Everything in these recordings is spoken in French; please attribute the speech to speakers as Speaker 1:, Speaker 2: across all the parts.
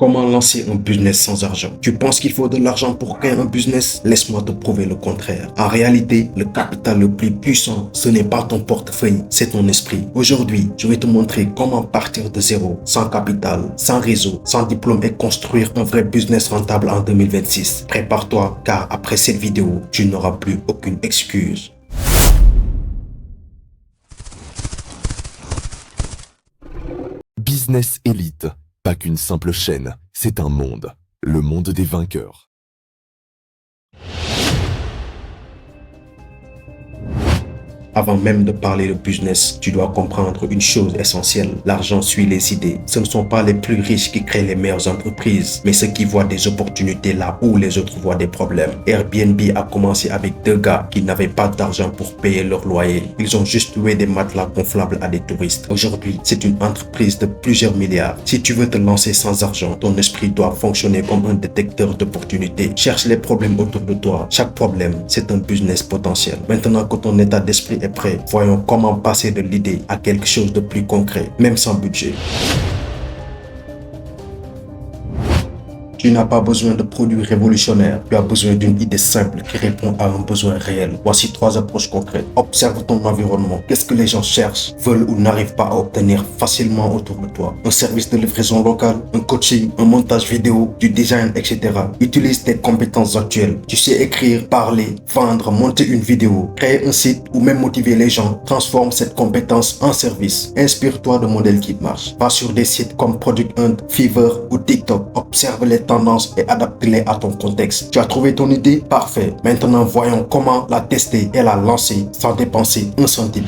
Speaker 1: Comment lancer un business sans argent? Tu penses qu'il faut de l'argent pour créer un business? Laisse-moi te prouver le contraire. En réalité, le capital le plus puissant, ce n'est pas ton portefeuille, c'est ton esprit. Aujourd'hui, je vais te montrer comment partir de zéro, sans capital, sans réseau, sans diplôme et construire un vrai business rentable en 2026. Prépare-toi, car après cette vidéo, tu n'auras plus aucune excuse.
Speaker 2: Business Elite, pas qu'une simple chaîne, c'est un monde, le monde des vainqueurs.
Speaker 1: Avant même de parler de business, tu dois comprendre une chose essentielle. L'argent suit les idées. Ce ne sont pas les plus riches qui créent les meilleures entreprises, mais ceux qui voient des opportunités là où les autres voient des problèmes. Airbnb a commencé avec deux gars qui n'avaient pas d'argent pour payer leur loyer. Ils ont juste loué des matelas gonflables à des touristes. Aujourd'hui, c'est une entreprise de plusieurs milliards. Si tu veux te lancer sans argent, ton esprit doit fonctionner comme un détecteur d'opportunités. Cherche les problèmes autour de toi. Chaque problème, c'est un business potentiel. Maintenant que ton état d'esprit est prêt, voyons comment passer de l'idée à quelque chose de plus concret, même sans budget. Tu n'as pas besoin de produits révolutionnaires, tu as besoin d'une idée simple qui répond à un besoin réel. Voici 3 approches concrètes. Observe ton environnement. Qu'est-ce que les gens cherchent, veulent ou n'arrivent pas à obtenir facilement autour de toi? Un service de livraison locale, un coaching, un montage vidéo, du design, etc. Utilise tes compétences actuelles. Tu sais écrire, parler, vendre, monter une vidéo, créer un site ou même motiver les gens. Transforme cette compétence en service. Inspire-toi de modèles qui marchent. Va sur des sites comme Product Hunt, Fiverr ou TikTok. Observe les tendances et adapte-les à ton contexte. Tu as trouvé ton idée? Parfait. Maintenant, voyons comment la tester et la lancer sans dépenser un centime.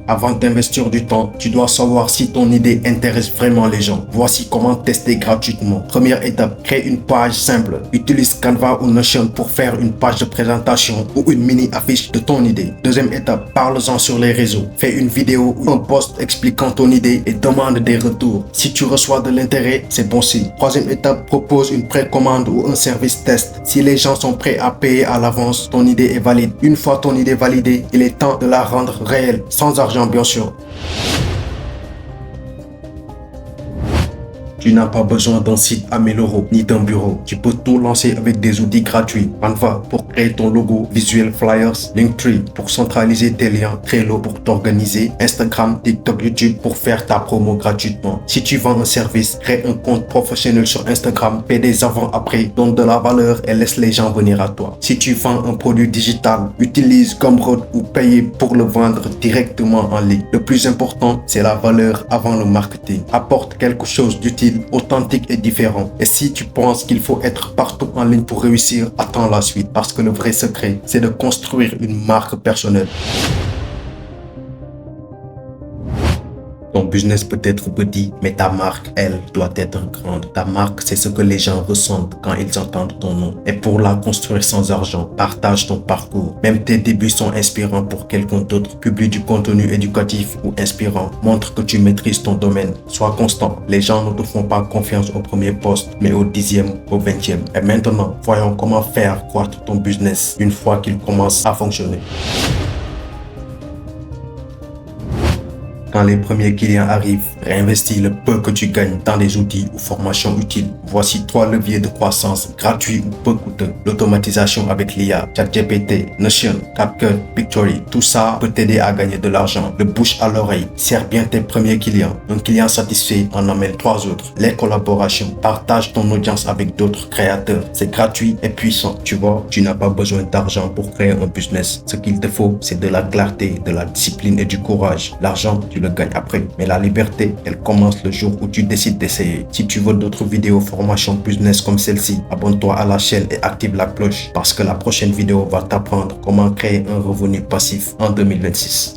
Speaker 1: Avant d'investir du temps, tu dois savoir si ton idée intéresse vraiment les gens. Voici comment tester gratuitement. Première étape, crée une page simple. Utilise Canva ou Notion pour faire une page de présentation ou une mini affiche de ton idée. Deuxième étape, parle-en sur les réseaux. Fais une vidéo ou un post expliquant ton idée et demande des retours. Si tu reçois de l'intérêt, c'est bon signe. Troisième étape, propose une précommande ou un service test. Si les gens sont prêts à payer à l'avance, ton idée est valide. Une fois ton idée validée, il est temps de la rendre réelle, sans argent bien sûr. Tu n'as pas besoin d'un site à 1000 € ni d'un bureau. Tu peux tout lancer avec des outils gratuits. Canva pour créer ton logo, Visual Flyers, Linktree pour centraliser tes liens, Trello pour t'organiser, Instagram, TikTok, YouTube pour faire ta promo gratuitement. Si tu vends un service, crée un compte professionnel sur Instagram, paie des avant-après, donne de la valeur et laisse les gens venir à toi. Si tu vends un produit digital, utilise Gumroad ou paye pour le vendre directement en ligne. Le plus important, c'est la valeur avant le marketing. Apporte quelque chose d'utile, authentique et différent. Et si tu penses qu'il faut être partout en ligne pour réussir, attends la suite, parce que le vrai secret, c'est de construire une marque personnelle. Ton business peut être petit, mais ta marque, elle, doit être grande. Ta marque, c'est ce que les gens ressentent quand ils entendent ton nom. Et pour la construire sans argent, partage ton parcours. Même tes débuts sont inspirants pour quelqu'un d'autre. Publie du contenu éducatif ou inspirant. Montre que tu maîtrises ton domaine. Sois constant. Les gens ne te font pas confiance au premier poste, mais au 10e, au 20e. Et maintenant, voyons comment faire croître ton business une fois qu'il commence à fonctionner. Quand les premiers clients arrivent, réinvestis le peu que tu gagnes dans des outils ou formations utiles. Voici 3 leviers de croissance gratuits ou peu coûteux. L'automatisation avec l'IA, ChatGPT, Notion, CapCut, Pictory. Tout ça peut t'aider à gagner de l'argent. Le bouche à l'oreille. Sers bien tes premiers clients. Un client satisfait en amène 3 autres. Les collaborations. Partage ton audience avec d'autres créateurs. C'est gratuit et puissant. Tu vois, tu n'as pas besoin d'argent pour créer un business. Ce qu'il te faut, c'est de la clarté, de la discipline et du courage. L'argent, tu le gagnes après. Mais la liberté, elle commence le jour où tu décides d'essayer. Si tu veux d'autres vidéos formation business comme celle-ci, abonne-toi à la chaîne et active la cloche parce que la prochaine vidéo va t'apprendre comment créer un revenu passif en 2026.